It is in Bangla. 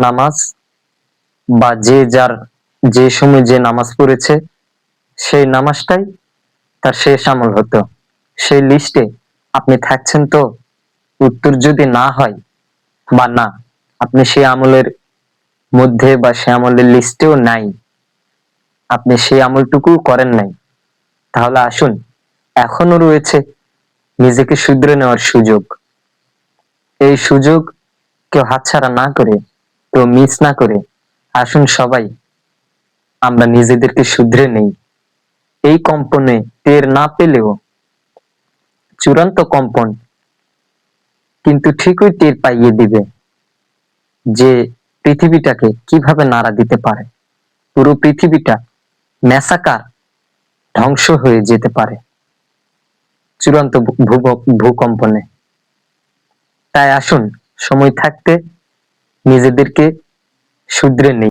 নামাজ বা যে যার যে সময় যে নামাজ পড়েছে সেই নামাজটাই তার শেষ আমল হতো। সেই লিস্টে আপনি থাকছেন তো? উত্তর যদি না হয় বা না, আপনি সেই আমলের মধ্যে বা সে আমলের লিস্টেও নাই, আপনি সেই আমলটুকু করেন নাই, তাহলে আসুন, এখনো রয়েছে নিজেকে শুধরে নেওয়ার সুযোগ। এই সুযোগ কেউ হাতছাড়া না করে, কেউ মিস না করে, আসুন সবাই আমরা নিজেদেরকে শুধরে নেই। এই কম্পনে টের না পেলেও চূড়ান্ত কম্পন কিন্তু ঠিকই টের পাইয়ে দিবে যে পৃথিবীটাকে কিভাবে নাড়া দিতে পারে। পুরো পৃথিবীটা ম্যাসাকার, ধ্বংস হয়ে যেতে পারে চূড়ান্ত ভূকম্পনে। তাই আসুন সময় থাকতে নিজেদেরকে শুধরে নেই।